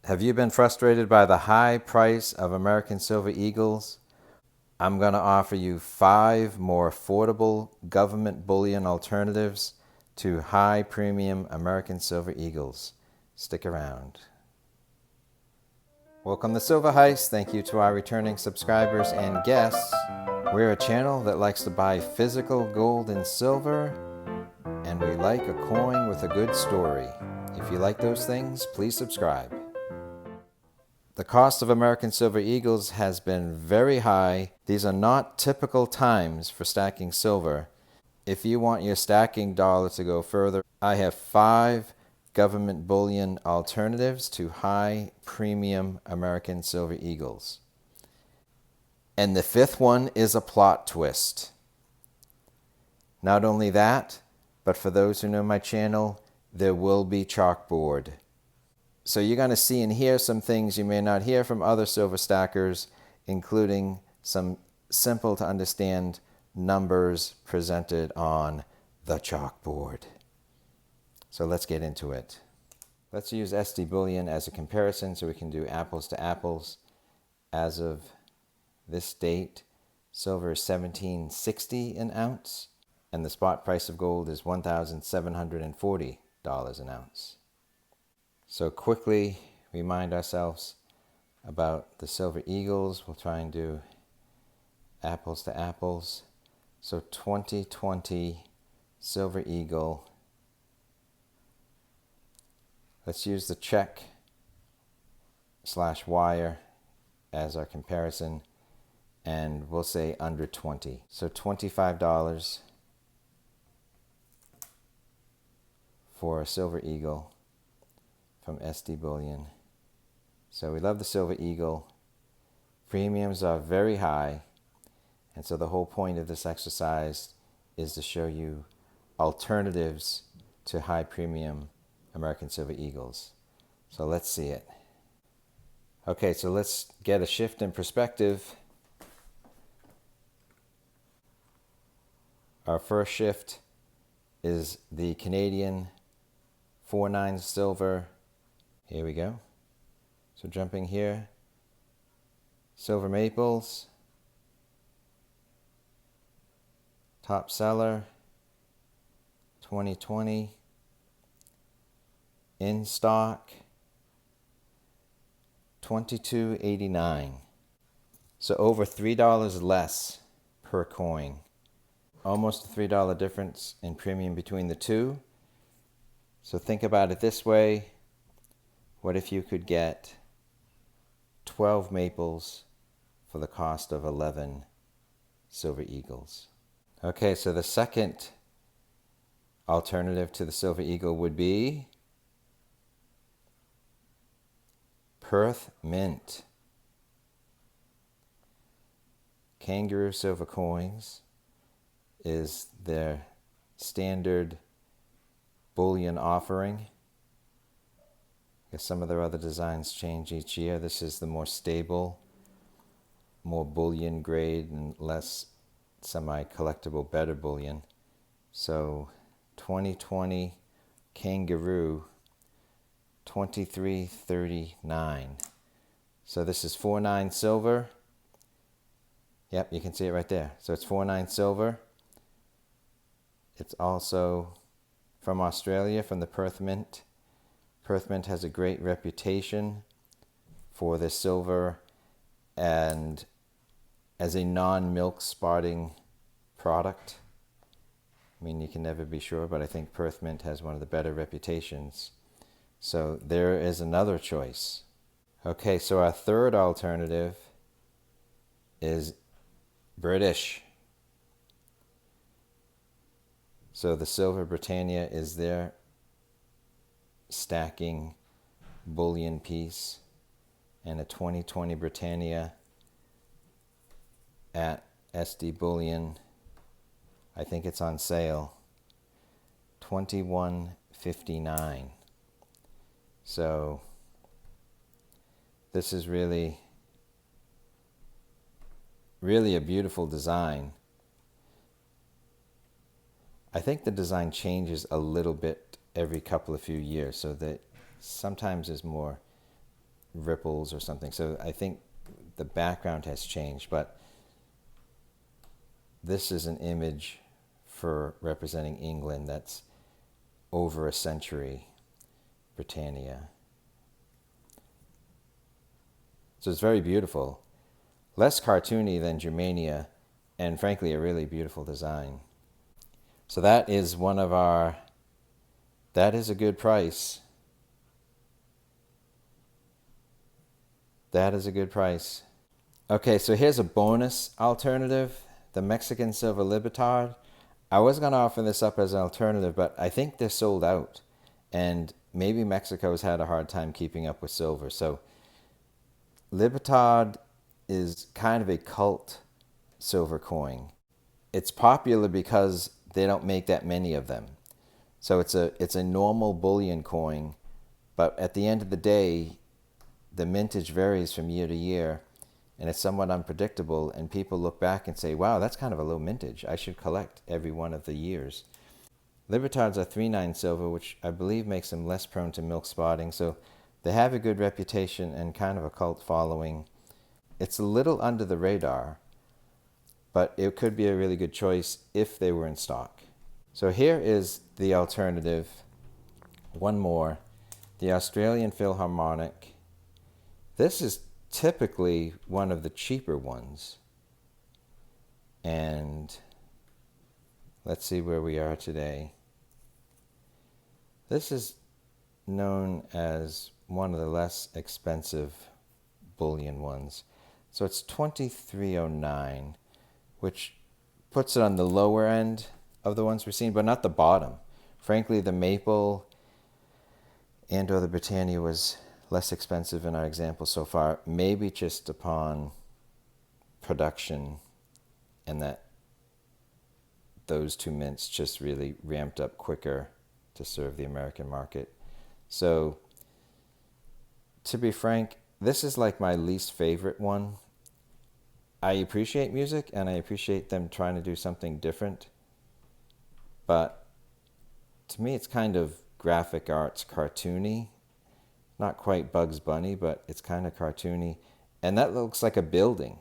Have you been frustrated by the high price of American Silver Eagles? I'm going to offer you 5 more affordable government bullion alternatives to high premium American Silver Eagles. Stick around. Welcome to Silver Heist. Thank you to our returning subscribers and guests. We're a channel that likes to buy physical gold and silver, and we like a coin with a good story. If you like those things, please subscribe. The cost of American Silver Eagles has been very high. These are not typical times for stacking silver. If you want your stacking dollar to go further, I have 5 government bullion alternatives to high premium American Silver Eagles. And the 5th one is a plot twist. Not only that, but for those who know my channel, there will be chalkboard. So you're going to see and hear some things you may not hear from other silver stackers, including some simple to understand numbers presented on the chalkboard. So let's get into it. Let's use SD Bullion as a comparison so we can do apples to apples. As of this date, silver is $17.60 an ounce, and the spot price of gold is $1,740 an ounce. So quickly remind ourselves about the Silver Eagles. We'll try and do apples to apples. So 2020 Silver Eagle. Let's use the check / wire as our comparison, and we'll say under 20. So $25 for a Silver Eagle from SD Bullion. So we love the Silver Eagle. Premiums are very high, and so the whole point of this exercise is to show you alternatives to high premium American Silver Eagles. So let's see it. Okay, so let's get a shift in perspective. Our first shift is the Canadian 4.9 silver. Here we go. So jumping here, silver maples, top seller, 2020, in stock, $22.89. So over $3 less per coin. Almost a $3 difference in premium between the two. So think about it this way. What if you could get 12 maples for the cost of 11 Silver Eagles? Okay, so the second alternative to the Silver Eagle would be Perth Mint. Kangaroo silver coins is their standard bullion offering. Some of their other designs change each year. This is the more stable, more bullion grade and less semi-collectible, better bullion. So 2020 Kangaroo, $23.39. So this is 4.9 silver. Yep, you can see it right there. So it's 4.9 silver. It's also from Australia, from the Perth Mint. Perth Mint has a great reputation for the silver and as a non-milk spotting product. I mean, you can never be sure, but I think Perth Mint has one of the better reputations. So there is another choice. Okay, so our third alternative is British. So the silver Britannia is their stacking bullion piece, and a 2020 Britannia at SD Bullion, I think it's on sale, $21.59. So this is really a beautiful design. I think the design changes a little bit every couple of few years, so that sometimes is more ripples or something. So I think the background has changed, but this is an image for representing England that's over a century, Britannia. So it's very beautiful. Less cartoony than Germania, and frankly a really beautiful design. So that is that is a good price. That is a good price. Okay, so here's a bonus alternative, the Mexican silver Libertad. I was going to offer this up as an alternative, but I think they're sold out, and maybe Mexico's had a hard time keeping up with silver. So Libertad is kind of a cult silver coin. It's popular because they don't make that many of them. So it's a normal bullion coin, but at the end of the day, the mintage varies from year to year, and it's somewhat unpredictable, and people look back and say, wow, that's kind of a low mintage. I should collect every one of the years. Libertads are 3/9 silver, which I believe makes them less prone to milk spotting, so they have a good reputation and kind of a cult following. It's a little under the radar, but it could be a really good choice if they were in stock. So here is the alternative, one more, the Australian Philharmonic. This is typically one of the cheaper ones. And let's see where we are today. This is known as one of the less expensive bullion ones. So it's 2309, which puts it on the lower end of the ones we've seen, but not the bottom. Frankly, the maple and or the Britannia was less expensive in our example so far, maybe just upon production, and that those two mints just really ramped up quicker to serve the American market. So to be frank, this is like my least favorite one. I appreciate music and I appreciate them trying to do something different, but to me it's kind of graphic arts, cartoony. Not quite Bugs Bunny, but it's kind of cartoony. And that looks like a building.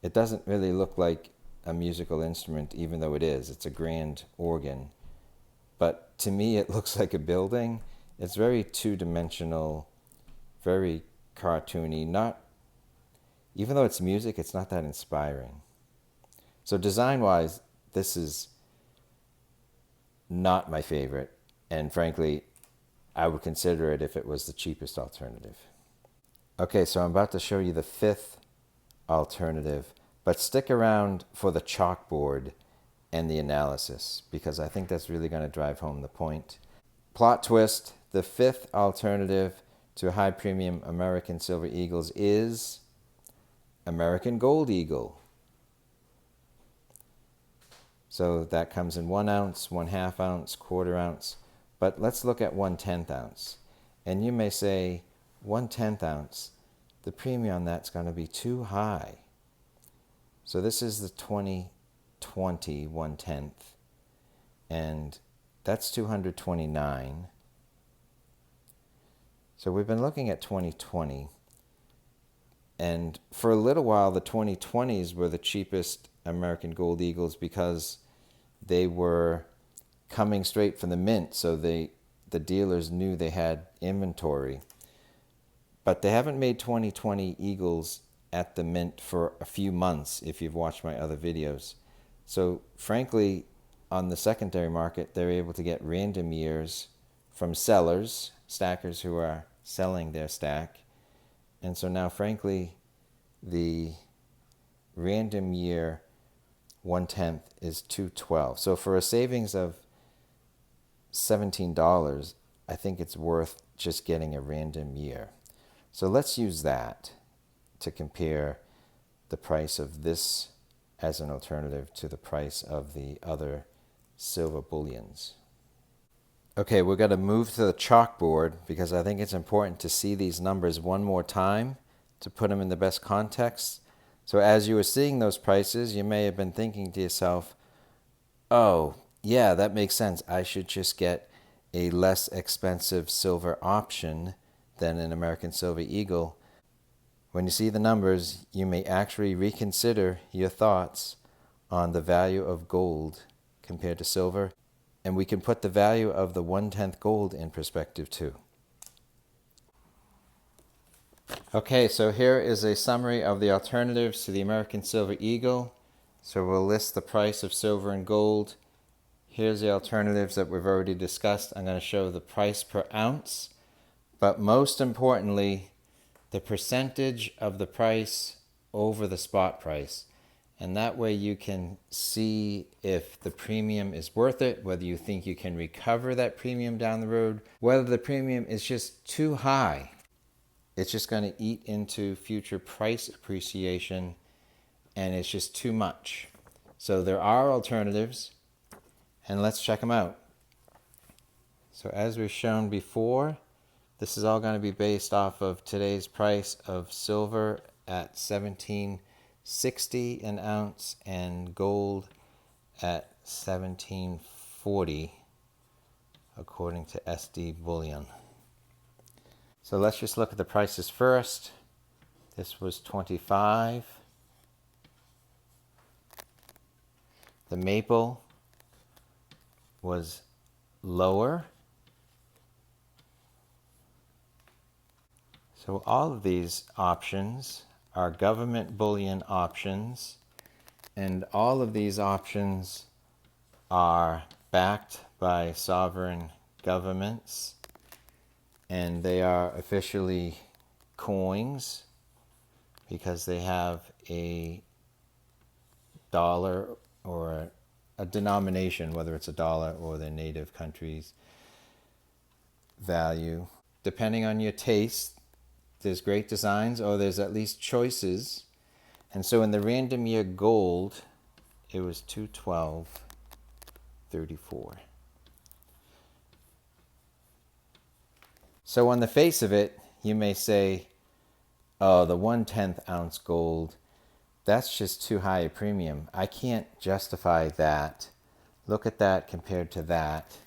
It doesn't really look like a musical instrument, even though it is. It's a grand organ. But to me, it looks like a building. It's very two-dimensional, very cartoony. Even though it's music, it's not that inspiring. So design-wise, this is not my favorite. And frankly, I would consider it if it was the cheapest alternative. Okay, so I'm about to show you the fifth alternative, but stick around for the chalkboard and the analysis, because I think that's really going to drive home the point. Plot twist, the fifth alternative to high premium American Silver Eagles is American Gold Eagle. So that comes in 1 ounce, 1/2 ounce, 1/4 ounce. But let's look at 1/10 ounce. And you may say, 1/10 ounce, the premium on that's going to be too high. So this is the 2020 1/10, and that's $229. So we've been looking at 2020, and for a little while the 2020s were the cheapest American Gold Eagles because they were coming straight from the mint, so the dealers knew they had inventory. But they haven't made 2020 Eagles at the mint for a few months, if you've watched my other videos. So frankly, on the secondary market, they're able to get random years from sellers, stackers who are selling their stack. And so now, frankly, the random year 1/10 is $212. So for a savings of $17, I think it's worth just getting a random year. So let's use that to compare the price of this as an alternative to the price of the other silver bullions. Okay, we're going to move to the chalkboard because I think it's important to see these numbers one more time to put them in the best context. So as you were seeing those prices, you may have been thinking to yourself, oh, yeah, that makes sense. I should just get a less expensive silver option than an American Silver Eagle. When you see the numbers, you may actually reconsider your thoughts on the value of gold compared to silver, and we can put the value of the 1/10 gold in perspective too. Okay, so here is a summary of the alternatives to the American Silver Eagle. So we'll list the price of silver and gold. Here's the alternatives that we've already discussed. I'm going to show the price per ounce, but most importantly, the percentage of the price over the spot price. And that way you can see if the premium is worth it, whether you think you can recover that premium down the road, whether the premium is just too high. It's just going to eat into future price appreciation, and it's just too much. So there are alternatives, and let's check them out. So as we've shown before, this is all going to be based off of today's price of silver at $17.60 an ounce and gold at $17.40 according to SD Bullion. So let's just look at the prices first. This was 25. The maple was lower. So all of these options are government bullion options, and all of these options are backed by sovereign governments, and they are officially coins because they have a dollar or a denomination, whether it's a dollar or their native country's value. Depending on your taste, there's great designs, or there's at least choices. And so in the random year gold, it was $212.34. So on the face of it, you may say, oh, the 1/10 ounce gold, that's just too high a premium. I can't justify that. Look at that compared to that.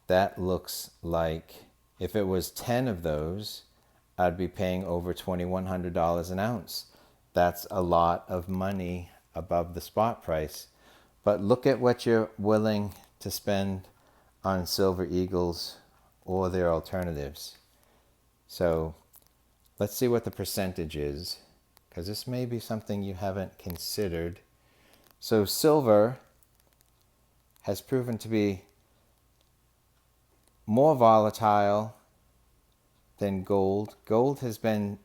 That looks like if it was 10 of those, I'd be paying over $2,100 an ounce. That's a lot of money above the spot price. But look at what you're willing to spend on Silver Eagles or their alternatives. So let's see what the percentage is, because this may be something you haven't considered. So silver has proven to be more volatile than gold. Gold has been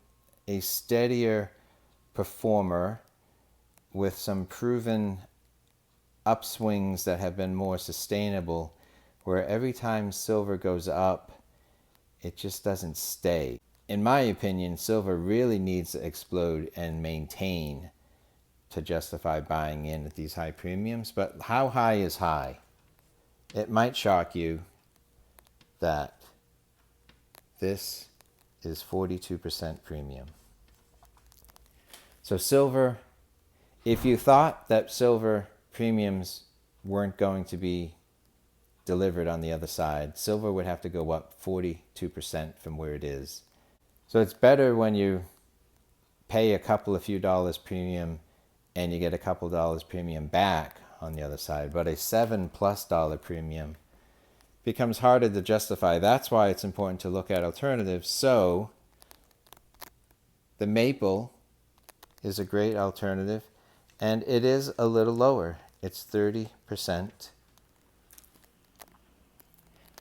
a steadier performer with some proven upswings that have been more sustainable, where every time silver goes up, it just doesn't stay. In my opinion, silver really needs to explode and maintain to justify buying in at these high premiums. But how high is high? It might shock you that this is 42% premium. So silver, if you thought that silver premiums weren't going to be delivered on the other side, silver would have to go up 42% from where it is. So it's better when you pay a couple of few dollars premium and you get a couple dollars premium back on the other side. But a $7+ premium becomes harder to justify. That's why it's important to look at alternatives. So the maple is a great alternative, and it is a little lower. It's 30%.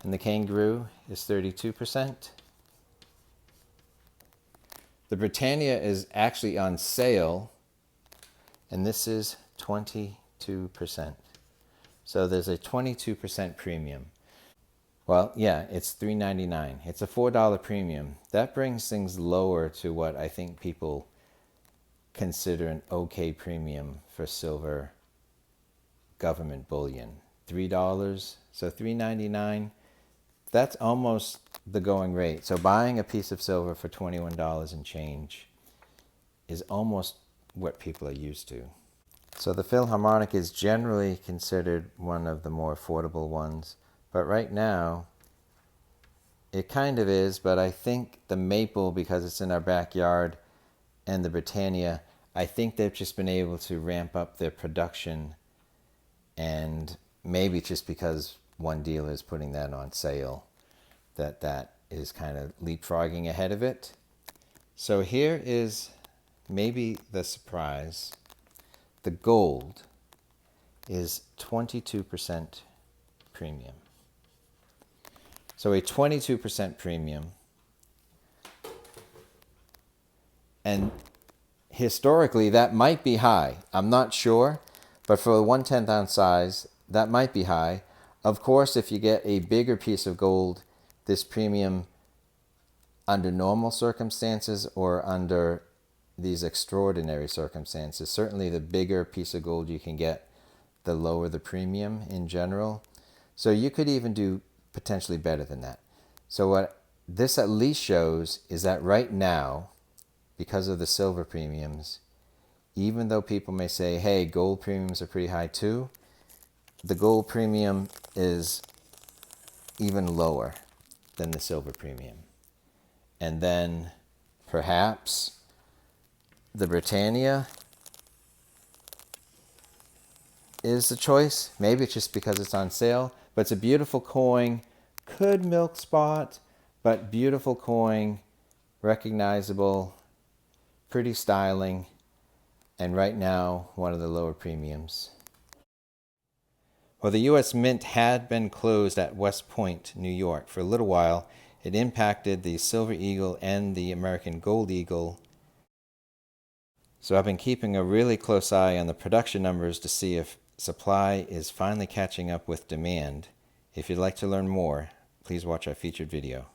And the Kangaroo is 32%. The Britannia is actually on sale, and this is 22%. So there's a 22% premium. Well, yeah, it's $3.99. It's a $4 premium. That brings things lower to what I think people consider an okay premium for silver government bullion. $3, so $3.99. That's almost the going rate. So buying a piece of silver for $21 and change is almost what people are used to. So the Philharmonic is generally considered one of the more affordable ones, but right now It kind of is, but I think the maple, because it's in our backyard, and the Britannia, I think they've just been able to ramp up their production, and maybe just because one dealer is putting that on sale, that is kind of leapfrogging ahead of it. So here is maybe the surprise. The gold is 22% premium. So a 22% premium. And historically, that might be high. I'm not sure, but for a 1/10 ounce size, that might be high. Of course, if you get a bigger piece of gold, this premium under normal circumstances or under these extraordinary circumstances, certainly the bigger piece of gold you can get, the lower the premium in general. So you could even do potentially better than that. So what this at least shows is that right now, because of the silver premiums, even though people may say, hey, gold premiums are pretty high too, the gold premium is even lower than the silver premium. And then perhaps the Britannia is the choice. Maybe it's just because it's on sale, but it's a beautiful coin. Could milk spot, but beautiful coin, recognizable, pretty styling, and right now one of the lower premiums. Well, the U.S. Mint had been closed at West Point, New York for a little while. It impacted the Silver Eagle and the American Gold Eagle. So I've been keeping a really close eye on the production numbers to see if supply is finally catching up with demand. If you'd like to learn more, please watch our featured video.